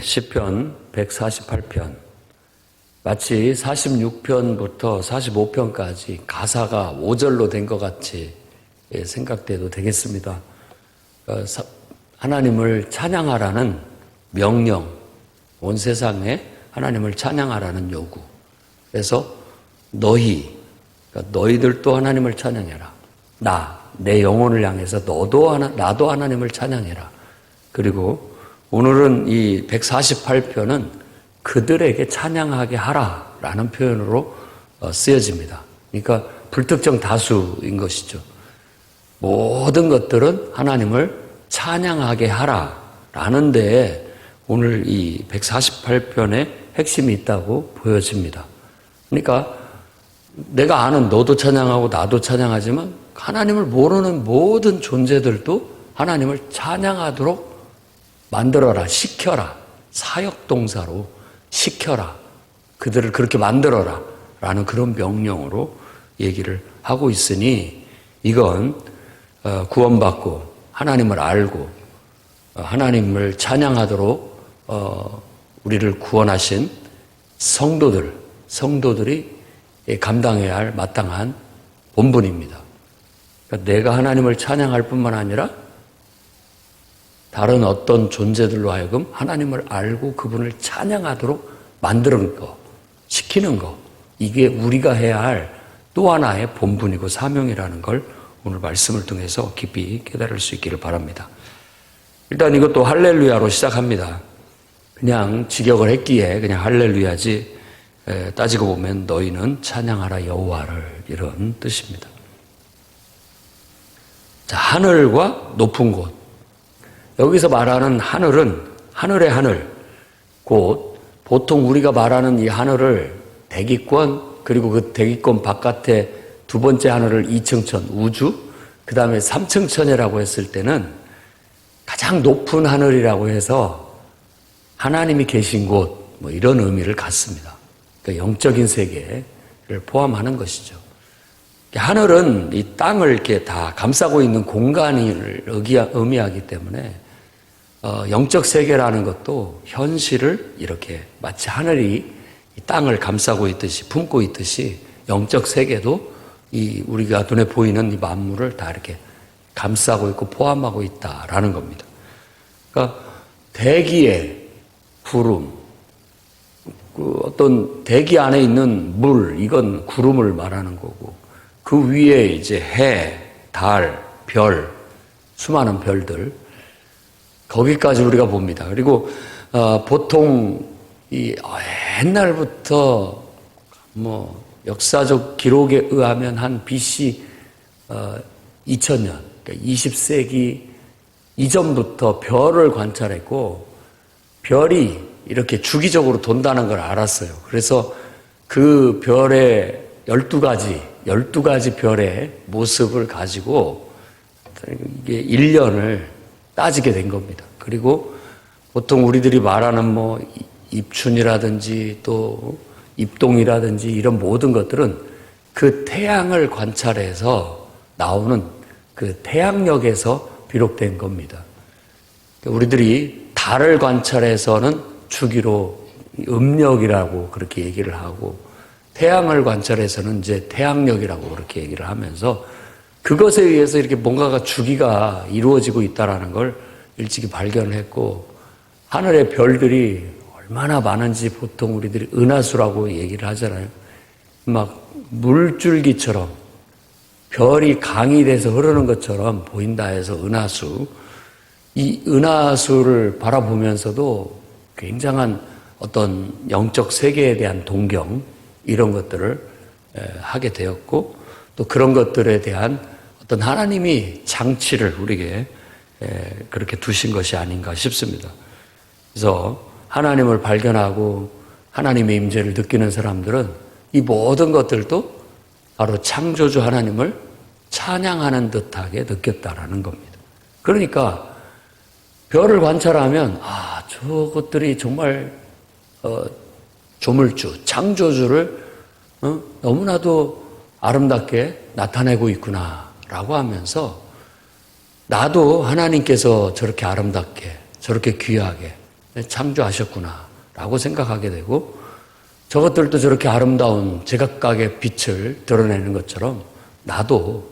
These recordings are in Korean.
시편 148편, 마치 46편부터 45편까지 가사가 5절로 된 것 같이 생각돼도 되겠습니다. 하나님을 찬양하라는 명령, 온 세상에 하나님을 찬양하라는 요구. 그래서 너희들도 하나님을 찬양해라. 내 영혼을 향해서 나도 하나님을 찬양해라. 그리고 오늘은 이 148편은 그들에게 찬양하게 하라라는 표현으로 쓰여집니다. 그러니까 불특정 다수인 것이죠. 모든 것들은 하나님을 찬양하게 하라라는 데에 오늘 이 148편의 핵심이 있다고 보여집니다. 그러니까 내가 아는 너도 찬양하고 나도 찬양하지만 하나님을 모르는 모든 존재들도 하나님을 찬양하도록 만들어라, 시켜라, 사역동사로 시켜라, 그들을 그렇게 만들어라 라는 그런 명령으로 얘기를 하고 있으니 이건 구원받고 하나님을 알고 하나님을 찬양하도록 우리를 구원하신 성도들이 감당해야 할 마땅한 본분입니다. 그러니까 내가 하나님을 찬양할 뿐만 아니라 다른 어떤 존재들로 하여금 하나님을 알고 그분을 찬양하도록 만드는 거, 시키는 거, 이게 우리가 해야 할 또 하나의 본분이고 사명이라는 걸 오늘 말씀을 통해서 깊이 깨달을 수 있기를 바랍니다. 일단 이것도 할렐루야로 시작합니다. 그냥 직역을 했기에 그냥 할렐루야지, 따지고 보면 너희는 찬양하라 여호와를, 이런 뜻입니다. 자, 하늘과 높은 곳. 여기서 말하는 하늘은 하늘의 하늘, 곧 보통 우리가 말하는 이 하늘을 대기권, 그리고 그 대기권 바깥에 두 번째 하늘을 이층천, 우주, 그 다음에 삼층천이라고 했을 때는 가장 높은 하늘이라고 해서 하나님이 계신 곳, 뭐 이런 의미를 갖습니다. 그러니까 영적인 세계를 포함하는 것이죠. 하늘은 이 땅을 이렇게 다 감싸고 있는 공간을 의미하기 때문에 영적 세계라는 것도 현실을 이렇게 마치 하늘이 이 땅을 감싸고 있듯이, 품고 있듯이 영적 세계도 이 우리가 눈에 보이는 이 만물을 다 이렇게 감싸고 있고 포함하고 있다라는 겁니다. 그러니까 대기의 구름, 그 어떤 대기 안에 있는 물, 이건 구름을 말하는 거고, 그 위에 이제 해, 달, 별, 수많은 별들, 거기까지 우리가 봅니다. 그리고 보통 이 옛날부터 뭐 역사적 기록에 의하면 한 BC 2000년, 그러니까 20세기 이전부터 별을 관찰했고, 별이 이렇게 주기적으로 돈다는 걸 알았어요. 그래서 그 별의 12가지 별의 모습을 가지고 이게 1년을 따지게 된 겁니다. 그리고 보통 우리들이 말하는 뭐 입춘이라든지 또 입동이라든지 이런 모든 것들은 그 태양을 관찰해서 나오는 그 태양력에서 비록된 겁니다. 우리들이 달을 관찰해서는 주기로 음력이라고 그렇게 얘기를 하고, 태양을 관찰해서는 이제 태양력이라고 그렇게 얘기를 하면서 그것에 의해서 이렇게 뭔가가 주기가 이루어지고 있다는 걸 일찍이 발견했고, 하늘의 별들이 얼마나 많은지 보통 우리들이 은하수라고 얘기를 하잖아요. 막 물줄기처럼 별이 강이 돼서 흐르는 것처럼 보인다 해서 은하수. 이 은하수를 바라보면서도 굉장한 어떤 영적 세계에 대한 동경, 이런 것들을 하게 되었고, 또 그런 것들에 대한 어떤 하나님이 장치를 우리에게 그렇게 두신 것이 아닌가 싶습니다. 그래서 하나님을 발견하고 하나님의 임재를 느끼는 사람들은 이 모든 것들도 바로 창조주 하나님을 찬양하는 듯하게 느꼈다라는 겁니다. 그러니까 별을 관찰하면 저것들이 정말 조물주, 창조주를 너무나도 아름답게 나타내고 있구나라고 하면서 나도 하나님께서 저렇게 아름답게, 저렇게 귀하게, 창조하셨구나라고 생각하게 되고, 저것들도 저렇게 아름다운 제각각의 빛을 드러내는 것처럼 나도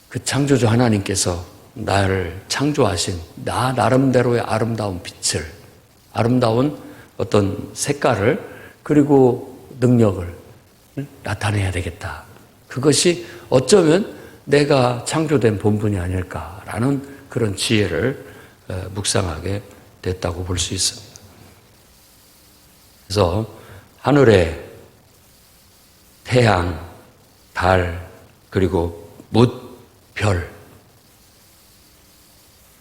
그 창조주 하나님께서 나를 창조하신 나 나름대로의 아름다운 빛을, 아름다운 어떤 색깔을, 그리고 능력을 나타내야 되겠다. 그것이 어쩌면 내가 창조된 본분이 아닐까라는 그런 지혜를 묵상하게 됐다고 볼 수 있습니다. 그래서 하늘에 태양, 달, 그리고 뭇, 별.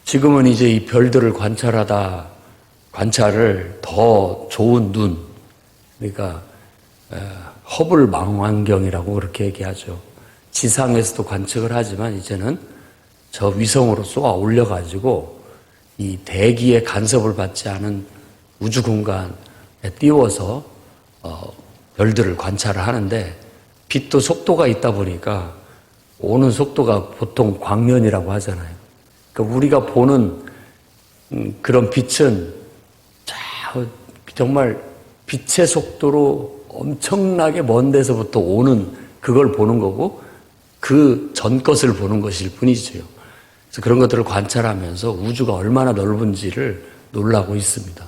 지금은 이제 이 별들을 관찰을 더 좋은 눈, 그러니까 허블 망원경이라고 그렇게 얘기하죠. 지상에서도 관측을 하지만 이제는 저 위성으로 쏘아 올려가지고 이 대기의 간섭을 받지 않은 우주 공간에 띄워서 별들을 관찰을 하는데, 빛도 속도가 있다 보니까 오는 속도가 보통 광년이라고 하잖아요. 그러니까 우리가 보는 그런 빛은 정말 빛의 속도로 엄청나게 먼 데서부터 오는 그걸 보는 거고, 그 전 것을 보는 것일 뿐이죠. 그래서 그런 것들을 관찰하면서 우주가 얼마나 넓은지를 놀라고 있습니다.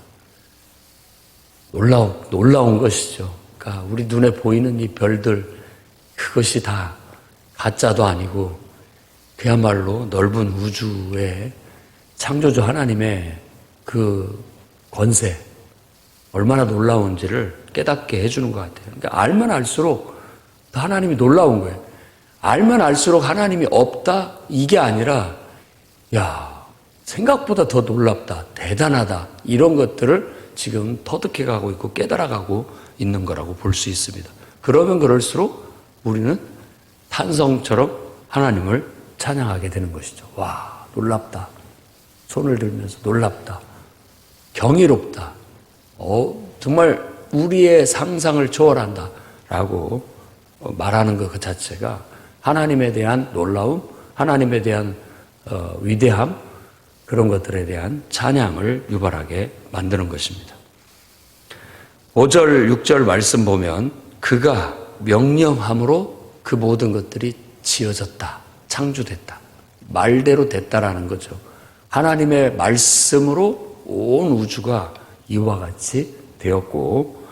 놀라운 것이죠. 그러니까 우리 눈에 보이는 이 별들, 그것이 다 가짜도 아니고 그야말로 넓은 우주의 창조주 하나님의 그 권세, 얼마나 놀라운지를 깨닫게 해주는 것 같아요. 그러니까 알면 알수록 더 하나님이 놀라운 거예요. 알면 알수록 하나님이 없다, 이게 아니라 야, 생각보다 더 놀랍다, 대단하다, 이런 것들을 지금 터득해 가고 있고 깨달아 가고 있는 거라고 볼 수 있습니다. 그러면 그럴수록 우리는 탄성처럼 하나님을 찬양하게 되는 것이죠. 와, 놀랍다. 손을 들면서 놀랍다. 경이롭다. 정말 우리의 상상을 초월한다. 라고 말하는 것 그 자체가 하나님에 대한 놀라움, 하나님에 대한 위대함, 그런 것들에 대한 찬양을 유발하게 만드는 것입니다. 5절, 6절 말씀 보면 그가 명령함으로 그 모든 것들이 지어졌다, 창조됐다, 말대로 됐다라는 거죠. 하나님의 말씀으로 온 우주가 이와 같이 되었고,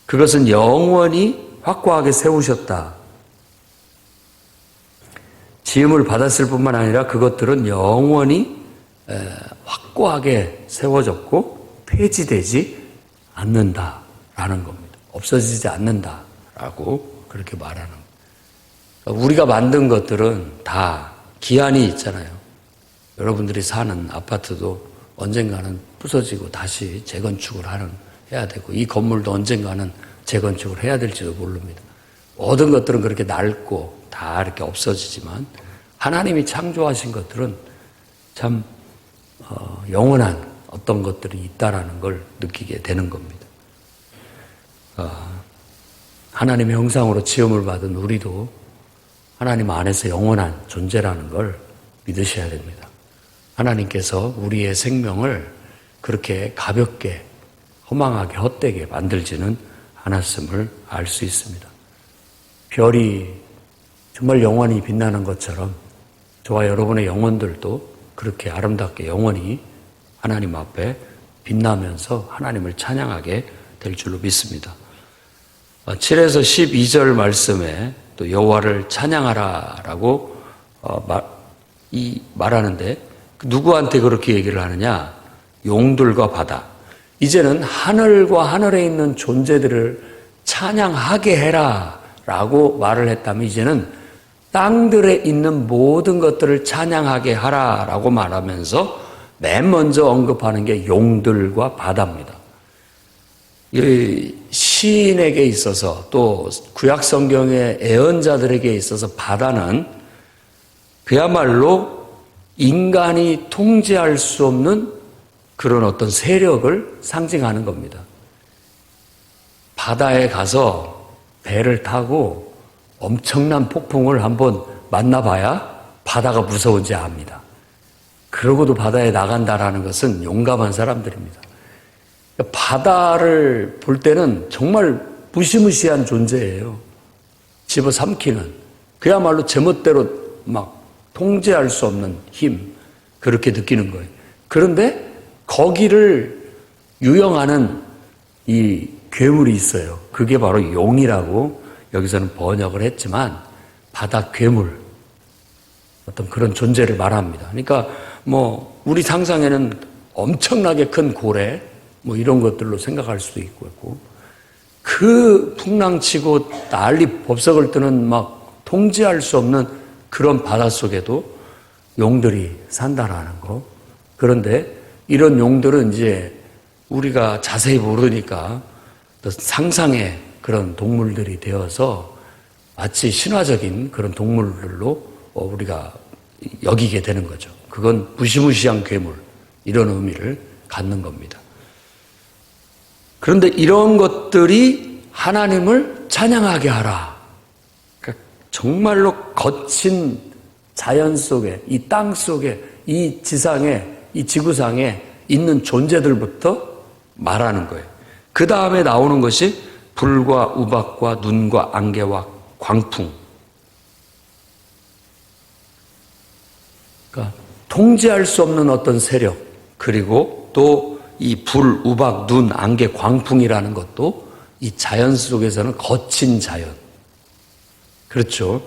그것은 영원히 확고하게 세우셨다. 지음을 받았을 뿐만 아니라 그것들은 영원히 확고하게 세워졌고 폐지되지 않는다라는 겁니다. 없어지지 않는다라고 그렇게 말하는 거예요. 우리가 만든 것들은 다 기한이 있잖아요. 여러분들이 사는 아파트도 언젠가는 부서지고 다시 재건축을 해야 되고, 이 건물도 언젠가는 재건축을 해야 될지도 모릅니다. 모든 것들은 그렇게 낡고 다 이렇게 없어지지만 하나님이 창조하신 것들은 참 영원한 어떤 것들이 있다라는 걸 느끼게 되는 겁니다. 하나님의 형상으로 지음을 받은 우리도 하나님 안에서 영원한 존재라는 걸 믿으셔야 됩니다. 하나님께서 우리의 생명을 그렇게 가볍게, 허망하게, 헛되게 만들지는 않았음을 알 수 있습니다. 별이 정말 영원히 빛나는 것처럼 저와 여러분의 영혼들도 그렇게 아름답게 영원히 하나님 앞에 빛나면서 하나님을 찬양하게 될 줄로 믿습니다. 7에서 12절 말씀에 또 여호와를 찬양하라라고 말하는데, 누구한테 그렇게 얘기를 하느냐? 용들과 바다. 이제는 하늘과 하늘에 있는 존재들을 찬양하게 해라 라고 말을 했다면, 이제는 땅들에 있는 모든 것들을 찬양하게 하라 라고 말하면서 맨 먼저 언급하는 게 용들과 바다입니다. 이 시인에게 있어서 또 구약 성경의 예언자들에게 있어서 바다는 그야말로 인간이 통제할 수 없는 그런 어떤 세력을 상징하는 겁니다. 바다에 가서 배를 타고 엄청난 폭풍을 한번 만나봐야 바다가 무서운지 압니다. 그러고도 바다에 나간다라는 것은 용감한 사람들입니다. 바다를 볼 때는 정말 무시무시한 존재예요. 집어삼키는. 그야말로 제멋대로 막 통제할 수 없는 힘, 그렇게 느끼는 거예요. 그런데 거기를 유영하는 이 괴물이 있어요. 그게 바로 용이라고 여기서는 번역을 했지만 바다 괴물, 어떤 그런 존재를 말합니다. 그러니까 뭐 우리 상상에는 엄청나게 큰 고래 뭐 이런 것들로 생각할 수도 있고, 그 풍랑치고 난리 법석을 뜨는 막 통제할 수 없는 그런 바닷속에도 용들이 산다라는 거. 그런데 이런 용들은 이제 우리가 자세히 모르니까 상상의 그런 동물들이 되어서 마치 신화적인 그런 동물들로 우리가 여기게 되는 거죠. 그건 무시무시한 괴물, 이런 의미를 갖는 겁니다. 그런데 이런 것들이 하나님을 찬양하게 하라. 그러니까 정말로 거친 자연 속에, 이 땅 속에, 이 지상에, 이 지구상에 있는 존재들부터 말하는 거예요. 그 다음에 나오는 것이 불과 우박과 눈과 안개와 광풍. 그러니까 통제할 수 없는 어떤 세력, 그리고 또 이 불, 우박, 눈, 안개, 광풍이라는 것도 이 자연 속에서는 거친 자연. 그렇죠.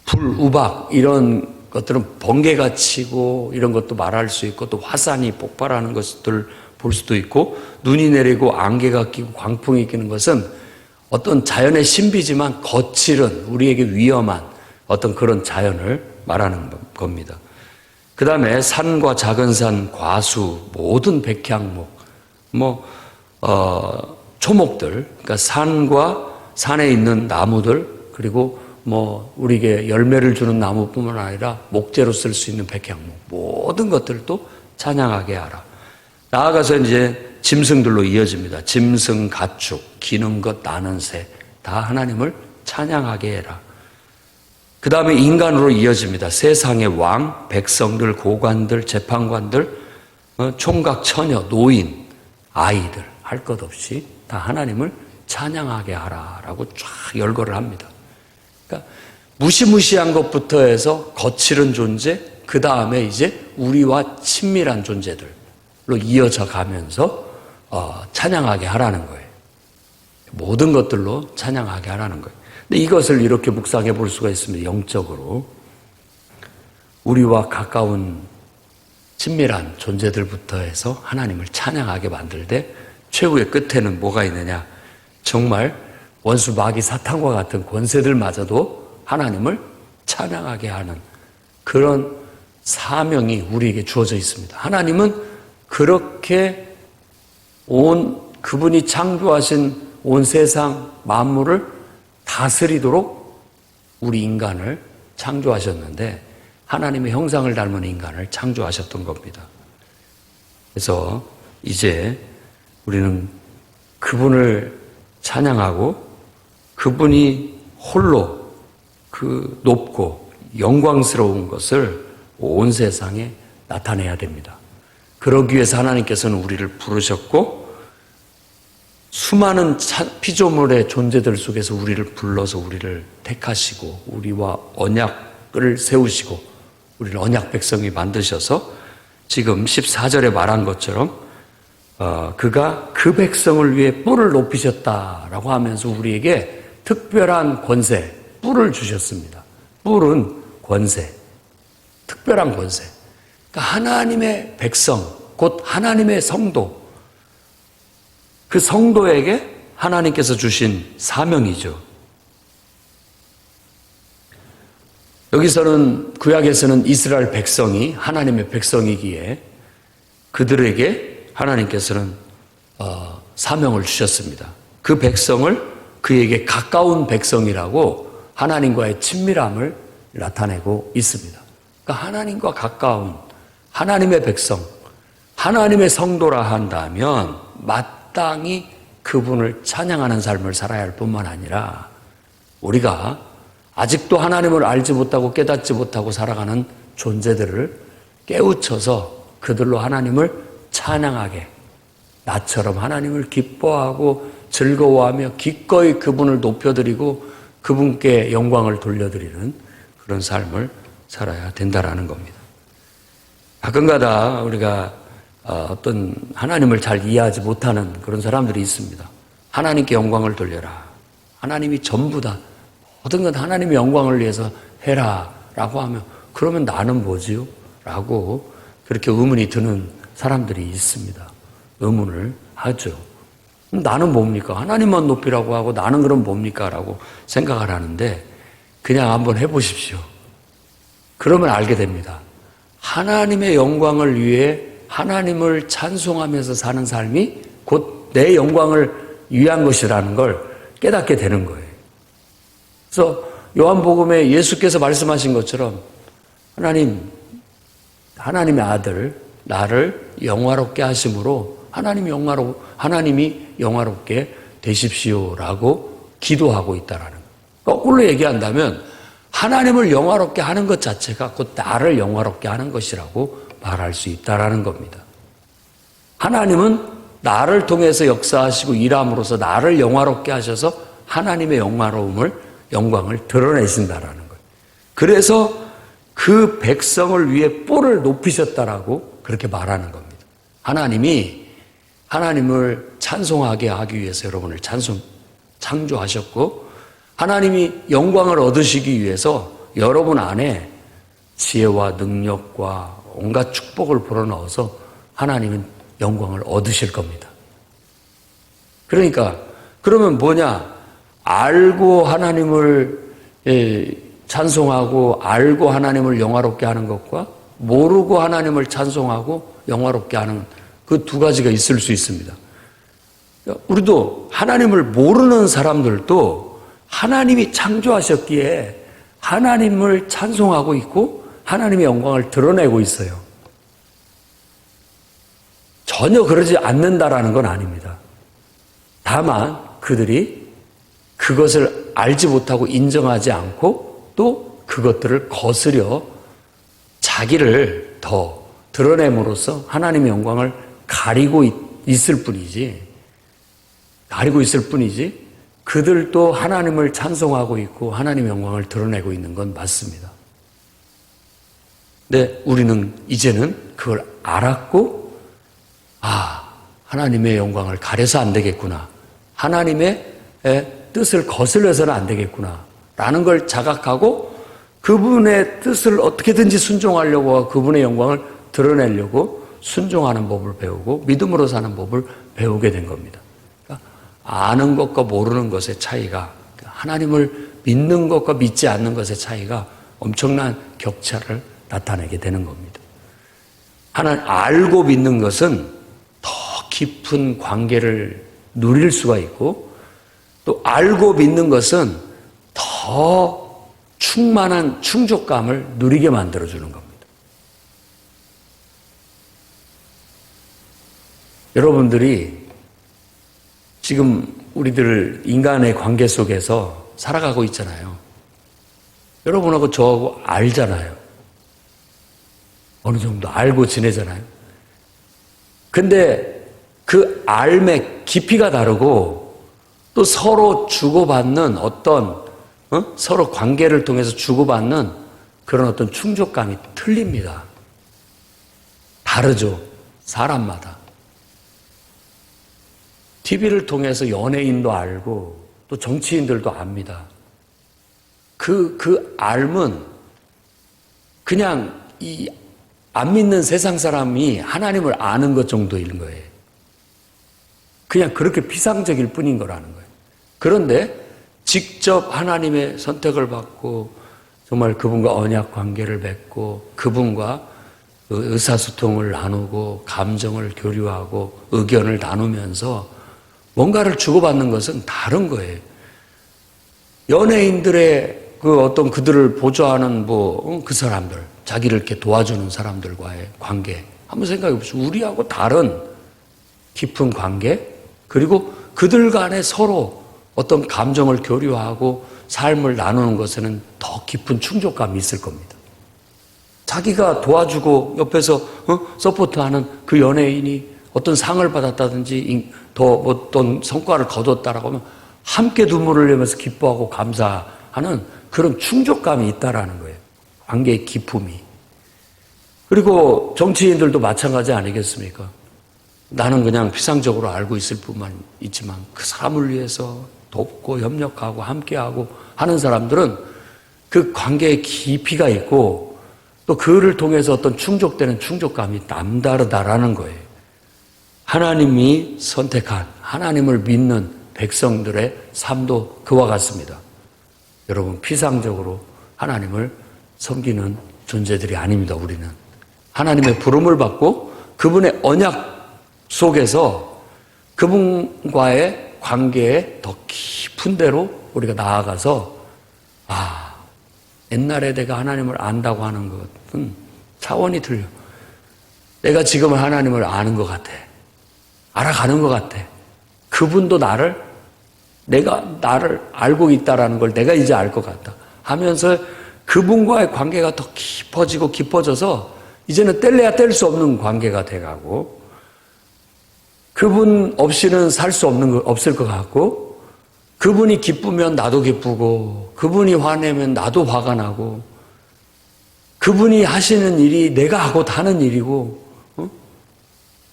불, 우박 이런 것들은 번개가 치고 이런 것도 말할 수 있고, 또 화산이 폭발하는 것들 볼 수도 있고, 눈이 내리고 안개가 끼고 광풍이 끼는 것은 어떤 자연의 신비지만 거칠은, 우리에게 위험한 어떤 그런 자연을 말하는 겁니다. 그 다음에 산과 작은 산, 과수, 모든 백향목, 초목들, 그러니까 산과 산에 있는 나무들, 그리고 우리에게 열매를 주는 나무뿐만 아니라 목재로 쓸 수 있는 백향목, 모든 것들도 찬양하게 하라. 나아가서 이제 짐승들로 이어집니다. 짐승, 가축, 기는 것, 나는 새, 다 하나님을 찬양하게 해라. 그 다음에 인간으로 이어집니다. 세상의 왕, 백성들, 고관들, 재판관들, 총각, 처녀, 노인, 아이들, 할 것 없이 다 하나님을 찬양하게 하라라고 쫙 열거를 합니다. 그러니까 무시무시한 것부터 해서 거칠은 존재, 그 다음에 이제 우리와 친밀한 존재들로 이어져 가면서 찬양하게 하라는 거예요. 모든 것들로 찬양하게 하라는 거예요. 근데 이것을 이렇게 묵상해 볼 수가 있습니다. 영적으로. 우리와 가까운 친밀한 존재들부터 해서 하나님을 찬양하게 만들 때 최후의 끝에는 뭐가 있느냐? 정말 원수 마귀 사탄과 같은 권세들마저도 하나님을 찬양하게 하는 그런 사명이 우리에게 주어져 있습니다. 하나님은 그렇게 그분이 창조하신 온 세상 만물을 다스리도록 우리 인간을 창조하셨는데, 하나님의 형상을 닮은 인간을 창조하셨던 겁니다. 그래서 이제 우리는 그분을 찬양하고 그분이 홀로 그 높고 영광스러운 것을 온 세상에 나타내야 됩니다. 그러기 위해서 하나님께서는 우리를 부르셨고, 수많은 피조물의 존재들 속에서 우리를 불러서 우리를 택하시고 우리와 언약을 세우시고 우리를 언약 백성이 만드셔서 지금 14절에 말한 것처럼 그가 그 백성을 위해 뿔을 높이셨다라고 하면서 우리에게 특별한 권세, 뿔을 주셨습니다. 뿔은 권세, 특별한 권세. 그러니까 하나님의 백성, 곧 하나님의 성도, 그 성도에게 하나님께서 주신 사명이죠. 여기서는 구약에서는 이스라엘 백성이 하나님의 백성이기에 그들에게 하나님께서는 사명을 주셨습니다. 그 백성을 그에게 가까운 백성이라고 하나님과의 친밀함을 나타내고 있습니다. 그러니까 하나님과 가까운 하나님의 백성, 하나님의 성도라 한다면 마땅히 그분을 찬양하는 삶을 살아야 할 뿐만 아니라 우리가 아직도 하나님을 알지 못하고 깨닫지 못하고 살아가는 존재들을 깨우쳐서 그들로 하나님을 찬양하게 나처럼 하나님을 기뻐하고 즐거워하며 기꺼이 그분을 높여드리고 그분께 영광을 돌려드리는 그런 삶을 살아야 된다라는 겁니다. 가끔가다 우리가 어떤 하나님을 잘 이해하지 못하는 그런 사람들이 있습니다. 하나님께 영광을 돌려라. 하나님이 전부다. 모든 건 하나님의 영광을 위해서 해라 라고 하면 그러면 나는 뭐지요? 라고 그렇게 의문이 드는 사람들이 있습니다. 의문을 하죠. 나는 뭡니까? 하나님만 높이라고 하고 나는 그럼 뭡니까? 라고 생각을 하는데 그냥 한번 해보십시오. 그러면 알게 됩니다. 하나님의 영광을 위해 하나님을 찬송하면서 사는 삶이 곧 내 영광을 위한 것이라는 걸 깨닫게 되는 거예요. 그래서 요한복음에 예수께서 말씀하신 것처럼 하나님의 아들 나를 영화롭게 하심으로 하나님이 영화롭게 되십시오라고 기도하고 있다라는 거예요. 거꾸로 얘기한다면 하나님을 영화롭게 하는 것 자체가 곧 나를 영화롭게 하는 것이라고 말할 수 있다라는 겁니다. 하나님은 나를 통해서 역사하시고 일함으로써 나를 영화롭게 하셔서 하나님의 영광을 드러내신다라는 거예요. 그래서 그 백성을 위해 뿔을 높이셨다라고 그렇게 말하는 겁니다. 하나님이 하나님을 찬송하게 하기 위해서 여러분을 창조하셨고 하나님이 영광을 얻으시기 위해서 여러분 안에 지혜와 능력과 온갖 축복을 불어넣어서 하나님은 영광을 얻으실 겁니다. 그러니까 그러면 뭐냐? 알고 하나님을 찬송하고 알고 하나님을 영화롭게 하는 것과 모르고 하나님을 찬송하고 영화롭게 하는 그 두 가지가 있을 수 있습니다. 우리도 하나님을 모르는 사람들도 하나님이 창조하셨기에 하나님을 찬송하고 있고 하나님의 영광을 드러내고 있어요. 전혀 그러지 않는다라는 건 아닙니다. 다만 그들이 그것을 알지 못하고 인정하지 않고 또 그것들을 거스려 자기를 더 드러냄으로써 하나님의 영광을 가리고 있을 뿐이지 그들도 하나님을 찬송하고 있고 하나님의 영광을 드러내고 있는 건 맞습니다. 근데 우리는 이제는 그걸 알았고 하나님의 영광을 가려서 안 되겠구나. 하나님의 뜻을 거슬려서는 안 되겠구나. 라는 걸 자각하고 그분의 뜻을 어떻게든지 순종하려고 하고 그분의 영광을 드러내려고 순종하는 법을 배우고 믿음으로 사는 법을 배우게 된 겁니다. 그러니까 아는 것과 모르는 것의 차이가 하나님을 믿는 것과 믿지 않는 것의 차이가 엄청난 격차를 나타내게 되는 겁니다. 하나님 알고 믿는 것은 더 깊은 관계를 누릴 수가 있고 또 알고 믿는 것은 더 충만한 충족감을 누리게 만들어주는 겁니다. 여러분들이 지금 우리들 인간의 관계 속에서 살아가고 있잖아요. 여러분하고 저하고 알잖아요. 어느 정도 알고 지내잖아요. 근데 그 알의 깊이가 다르고 또 서로 주고받는 서로 관계를 통해서 주고받는 그런 어떤 충족감이 틀립니다. 다르죠. 사람마다. TV를 통해서 연예인도 알고 또 정치인들도 압니다. 그 알은 그냥 안 믿는 세상 사람이 하나님을 아는 것 정도인 거예요. 그냥 그렇게 피상적일 뿐인 거라는 거예요. 그런데 직접 하나님의 선택을 받고 정말 그분과 언약 관계를 맺고 그분과 의사소통을 나누고 감정을 교류하고 의견을 나누면서 뭔가를 주고받는 것은 다른 거예요. 연예인들의 그들을 보좌하는 그 사람들, 자기를 이렇게 도와주는 사람들과의 관계 한번 생각해 보시죠. 우리하고 다른 깊은 관계, 그리고 그들 간에 서로 어떤 감정을 교류하고 삶을 나누는 것에는 더 깊은 충족감이 있을 겁니다. 자기가 도와주고 옆에서 서포트하는 그 연예인이 어떤 상을 받았다든지 더 어떤 성과를 거뒀다라고 하면 함께 눈물을 흘리면서 기뻐하고 감사하는 그런 충족감이 있다라는 거예요. 관계의 기쁨이. 그리고 정치인들도 마찬가지 아니겠습니까? 나는 그냥 피상적으로 알고 있을 뿐만 있지만 그 사람을 위해서 돕고 협력하고 함께하고 하는 사람들은 그 관계에 깊이가 있고 또 그를 통해서 어떤 충족되는 충족감이 남다르다라는 거예요. 하나님이 선택한 하나님을 믿는 백성들의 삶도 그와 같습니다. 여러분, 피상적으로 하나님을 섬기는 존재들이 아닙니다. 우리는 하나님의 부름을 받고 그분의 언약 속에서 그분과의 관계에 더 깊은 데로 우리가 나아가서 옛날에 내가 하나님을 안다고 하는 것은 차원이 틀려. 내가 지금 하나님을 아는 것 같아. 알아가는 것 같아. 그분도 내가 나를 알고 있다라는 걸 내가 이제 알 것 같다 하면서 그분과의 관계가 더 깊어지고 깊어져서 이제는 뗄래야 뗄 수 없는 관계가 돼가고 그분 없이는 살 수 없을 것 같고 그분이 기쁘면 나도 기쁘고 그분이 화내면 나도 화가 나고 그분이 하시는 일이 내가 하고 하는 일이고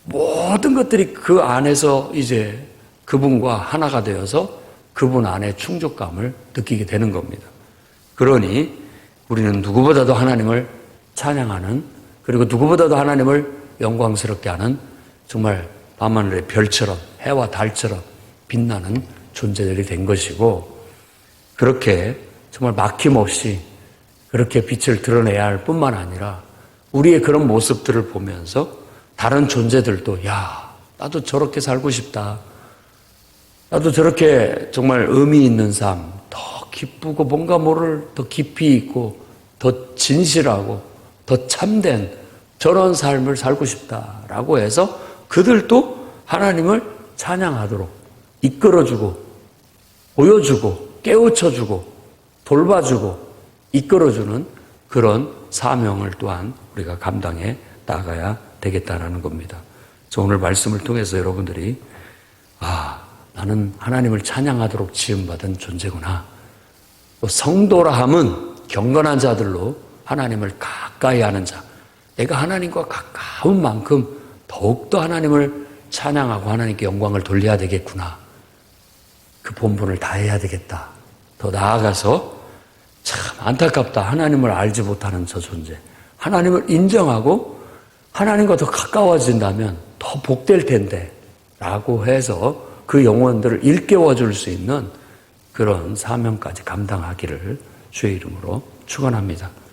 모든 것들이 그 안에서 이제 그분과 하나가 되어서 그분 안에 충족감을 느끼게 되는 겁니다. 그러니 우리는 누구보다도 하나님을 찬양하는 그리고 누구보다도 하나님을 영광스럽게 하는 정말 밤하늘의 별처럼 해와 달처럼 빛나는 존재들이 된 것이고 그렇게 정말 막힘없이 그렇게 빛을 드러내야 할 뿐만 아니라 우리의 그런 모습들을 보면서 다른 존재들도 나도 저렇게 살고 싶다. 나도 저렇게 정말 의미 있는 삶, 더 기쁘고 뭔가 모를 더 깊이 있고 더 진실하고 더 참된 저런 삶을 살고 싶다라고 해서 그들도 하나님을 찬양하도록 이끌어주고 보여주고 깨우쳐주고 돌봐주고 이끌어주는 그런 사명을 또한 우리가 감당해 나가야 되겠다라는 겁니다. 그래서 오늘 말씀을 통해서 여러분들이 나는 하나님을 찬양하도록 지음받은 존재구나. 또 성도라 함은 경건한 자들로 하나님을 가까이 하는 자. 내가 하나님과 가까운 만큼 더욱더 하나님을 찬양하고 하나님께 영광을 돌려야 되겠구나. 그 본분을 다해야 되겠다. 더 나아가서 참 안타깝다. 하나님을 알지 못하는 저 존재. 하나님을 인정하고 하나님과 더 가까워진다면 더 복될 텐데 라고 해서 그 영혼들을 일깨워 줄 수 있는 그런 사명까지 감당하기를 주의 이름으로 축원합니다.